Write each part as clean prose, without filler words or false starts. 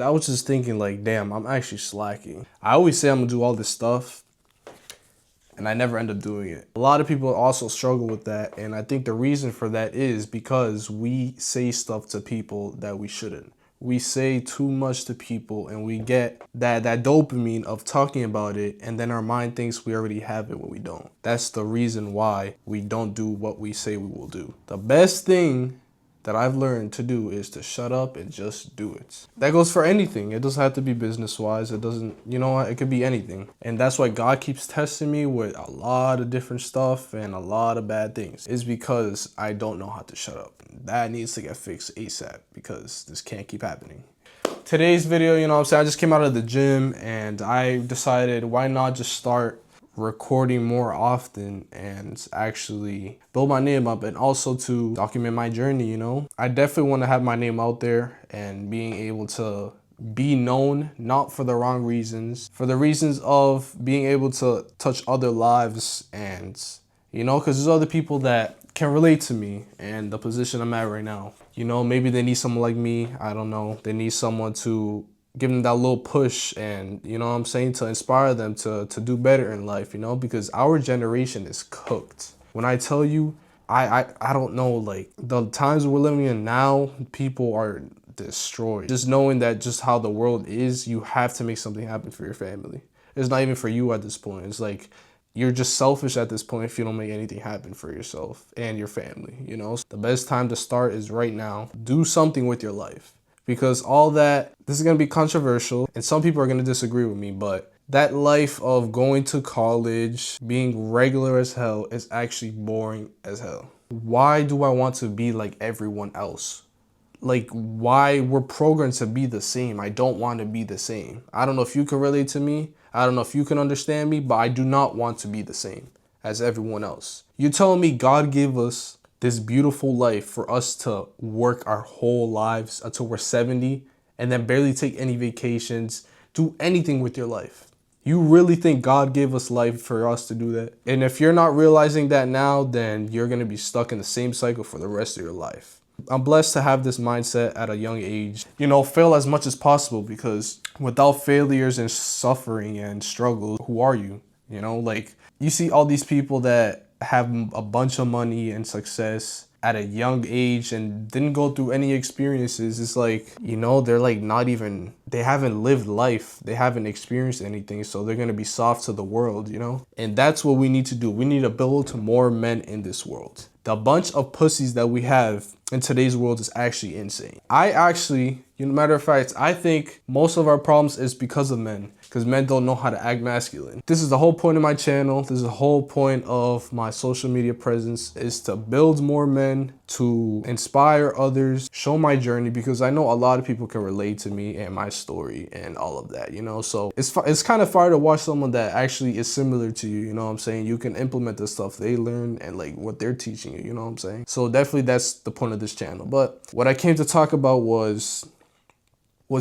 I was just thinking like, damn, I'm actually slacking. I always say I'm gonna do all this stuff and I never end up doing it. A lot of people also struggle with that, and I think the reason for that is because we say stuff to people that we shouldn't. We say too much to people and we get that dopamine of talking about it, and then our mind thinks we already have it when we don't. That's the reason why we don't do what we say we will do. The best thing that I've learned to do is to shut up and just do it. That goes for anything. It doesn't have to be business-wise. It doesn't, you know what? It could be anything. And that's why God keeps testing me with a lot of different stuff and a lot of bad things. It's because I don't know how to shut up. That needs to get fixed ASAP because this can't keep happening. Today's video, you know what I'm saying? I just came out of the gym and I decided why not just start recording more often and actually build my name up, and also to document my journey. You know, I definitely want to have my name out there and being able to be known, not for the wrong reasons, for the reasons of being able to touch other lives, and you know, because there's other people that can relate to me and the position I'm at right now. You know, maybe they need someone like me. I don't know. They need someone to give them that little push, and you know what I'm saying, to inspire them to do better in life, you know, because our generation is cooked. When I tell you, I don't know, like the times we're living in now, people are destroyed. Just knowing that just how the world is, you have to make something happen for your family. It's not even for you at this point. It's like you're just selfish at this point if you don't make anything happen for yourself and your family, you know? So the best time to start is right now. Do something with your life. Because all that, this is going to be controversial and some people are going to disagree with me, but that life of going to college, being regular as hell is actually boring as hell. Why do I want to be like everyone else? Like, why we're programmed to be the same? I don't want to be the same. I don't know if you can relate to me. I don't know if you can understand me, but I do not want to be the same as everyone else. You're telling me God gave us this beautiful life for us to work our whole lives until we're 70 and then barely take any vacations, do anything with your life. You really think God gave us life for us to do that? And if you're not realizing that now, then you're gonna be stuck in the same cycle for the rest of your life. I'm blessed to have this mindset at a young age. You know, fail as much as possible, because without failures and suffering and struggle, who are you? You know, like you see all these people that have a bunch of money and success at a young age and didn't go through any experiences. It's like, you know, they're like not even, they haven't lived life. They haven't experienced anything. So they're going to be soft to the world, you know? And that's what we need to do. We need to build to more men in this world. The bunch of pussies that we have in today's world is actually insane. I actually, you know, matter of fact, I think most of our problems is because of men. Because men don't know how to act masculine. This is the whole point of my channel. This is the whole point of my social media presence, is to build more men, to inspire others, show my journey, because I know a lot of people can relate to me and my story and all of that, you know? So it's kind of fire to watch someone that actually is similar to you, you know what I'm saying? You can implement the stuff they learn and like what they're teaching you, you know what I'm saying? So definitely that's the point of this channel. But what I came to talk about was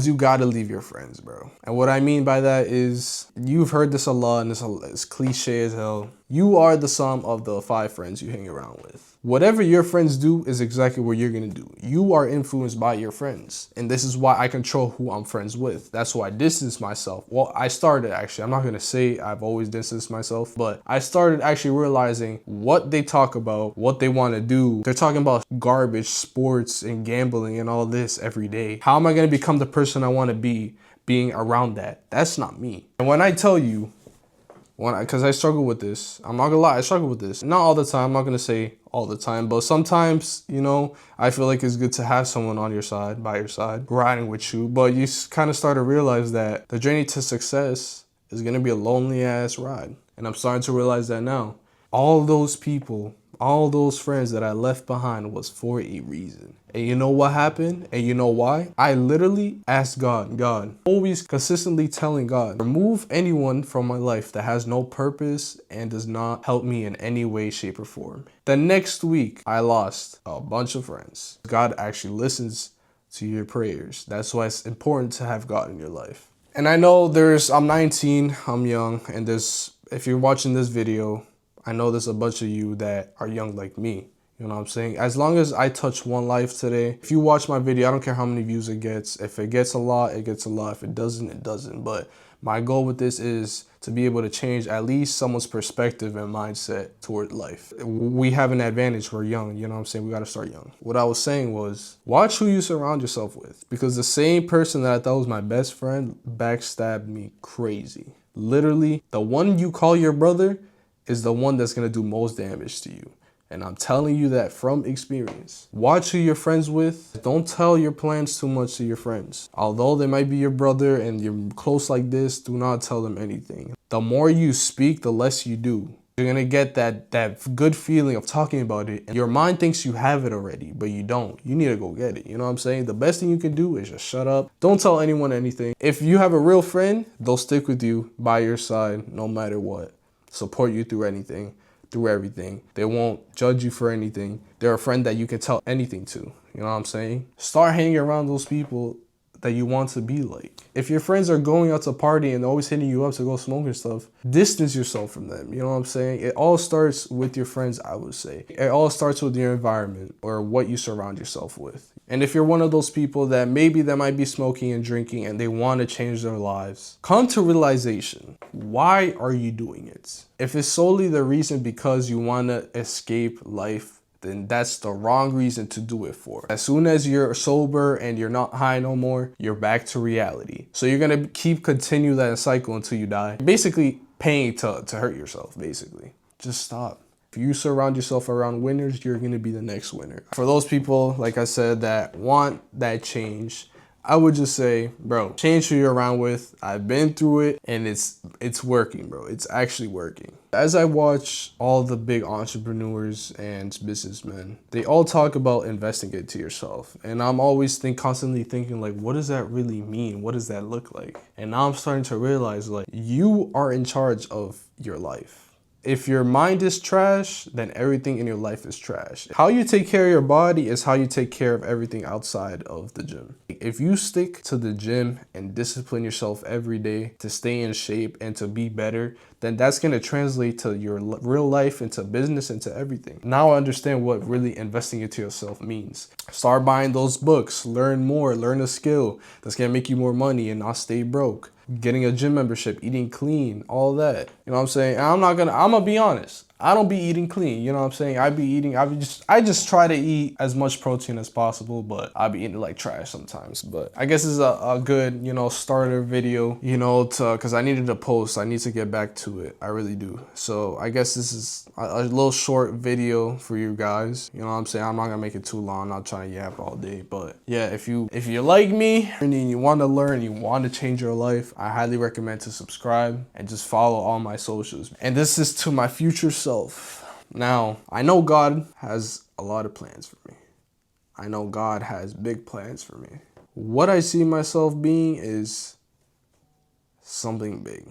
you gotta leave your friends, bro. And what I mean by that is, you've heard this a lot and it's cliche as hell. You are the sum of the 5 friends you hang around with. Whatever your friends do is exactly what you're gonna do. You are influenced by your friends. And this is why I control who I'm friends with. That's why I distance myself. Well, I started actually, I'm not gonna say I've always distanced myself, but I started actually realizing what they talk about, what they wanna do. They're talking about garbage, sports, and gambling and all this every day. How am I gonna become the person I wanna be being around that? That's not me. And when I tell you, because I struggle with this. I'm not gonna lie, I struggle with this. Not all the time, I'm not gonna say all the time, but sometimes, you know, I feel like it's good to have someone on your side, by your side, riding with you. But you kind of start to realize that the journey to success is gonna be a lonely ass ride. And I'm starting to realize that now. All those people, all those friends that I left behind was for a reason. And you know what happened? And you know why? I literally asked God, always consistently telling God, remove anyone from my life that has no purpose and does not help me in any way, shape, or form. The next week, I lost a bunch of friends. God actually listens to your prayers. That's why it's important to have God in your life. And I know I'm 19, I'm young, and if you're watching this video, I know there's a bunch of you that are young like me. You know what I'm saying? As long as I touch one life today, if you watch my video, I don't care how many views it gets. If it gets a lot, it gets a lot. If it doesn't, it doesn't. But my goal with this is to be able to change at least someone's perspective and mindset toward life. We have an advantage. We're young. You know what I'm saying? We got to start young. What I was saying was, watch who you surround yourself with. Because the same person that I thought was my best friend backstabbed me crazy. Literally, the one you call your brother is the one that's going to do most damage to you. And I'm telling you that from experience. Watch who you're friends with. Don't tell your plans too much to your friends. Although they might be your brother and you're close like this, do not tell them anything. The more you speak, the less you do. You're gonna get that good feeling of talking about it. And your mind thinks you have it already, but you don't. You need to go get it. You know what I'm saying? The best thing you can do is just shut up. Don't tell anyone anything. If you have a real friend, they'll stick with you by your side no matter what. Support you through anything. Through everything. They won't judge you for anything. They're a friend that you can tell anything to. You know what I'm saying? Start hanging around those people that you want to be like. If your friends are going out to party and they're always hitting you up to go smoke and stuff, distance yourself from them. You know what I'm saying? It all starts with your friends, I would say. It all starts with your environment or what you surround yourself with. And if you're one of those people that maybe that might be smoking and drinking and they want to change their lives, come to realization. Why are you doing it? If it's solely the reason because you want to escape life, then that's the wrong reason to do it for. As soon as you're sober and you're not high no more, you're back to reality. So you're gonna continue that cycle until you die. Basically paying to hurt yourself, basically. Just stop. If you surround yourself around winners, you're gonna be the next winner. For those people, like I said, that want that change, I would just say, bro, change who you're around with. I've been through it and it's working, bro. It's actually working. As I watch all the big entrepreneurs and businessmen, they all talk about investing it to yourself. And I'm always constantly thinking like, what does that really mean? What does that look like? And now I'm starting to realize like, you are in charge of your life. If your mind is trash, then everything in your life is trash. How you take care of your body is how you take care of everything outside of the gym. If you stick to the gym and discipline yourself every day to stay in shape and to be better, then that's going to translate to your real life, into business, into everything. Now I understand what really investing into yourself means. Start buying those books, learn more, learn a skill that's going to make you more money and not stay broke. Getting a gym membership, eating clean, all that. You know what I'm saying? And I'm gonna be honest. I don't be eating clean, you know what I'm saying? I just try to eat as much protein as possible, but I be eating like trash sometimes. But I guess this is a good, you know, starter video, you know, cause I needed to post. I need to get back to it. I really do. So I guess this is a little short video for you guys. You know what I'm saying? I'm not gonna make it too long. I'm not trying to yap all day, but yeah, if you like me and you want to learn, you want to change your life, I highly recommend to subscribe and just follow all my socials. And this is to my future self. Now, I know God has a lot of plans for me. I know God has big plans for me. What I see myself being is something big.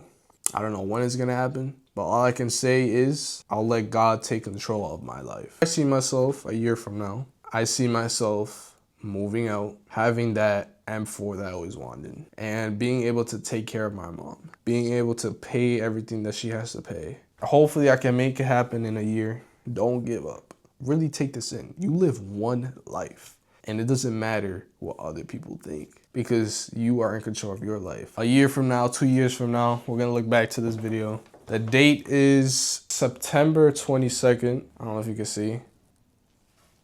I don't know when it's gonna happen, but all I can say is I'll let God take control of my life. I see myself a year from now. I see myself moving out, having that M4 that I always wanted, and being able to take care of my mom, being able to pay everything that she has to pay. Hopefully I can make it happen in a year. Don't give up. Really take this in. You live one life, and it doesn't matter what other people think because you are in control of your life. A year from now, 2 years from now, we're gonna look back to this video. The date is September 22nd. I don't know if you can see.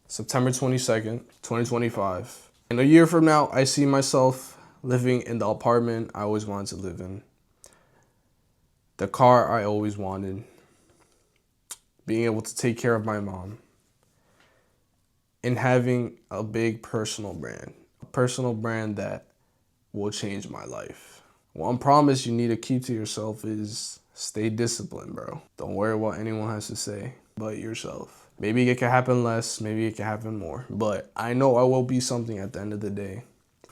September 22nd, 2025. In a year from now, I see myself living in the apartment I always wanted to live in. The car I always wanted, being able to take care of my mom, and having a big personal brand that will change my life. One promise you need to keep to yourself is stay disciplined, bro. Don't worry what anyone has to say but yourself. Maybe it can happen less, maybe it can happen more, but I know I will be something at the end of the day.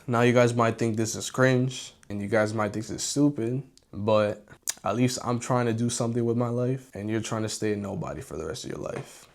Now you guys might think this is cringe, and you guys might think this is stupid, but at least I'm trying to do something with my life, and you're trying to stay a nobody for the rest of your life.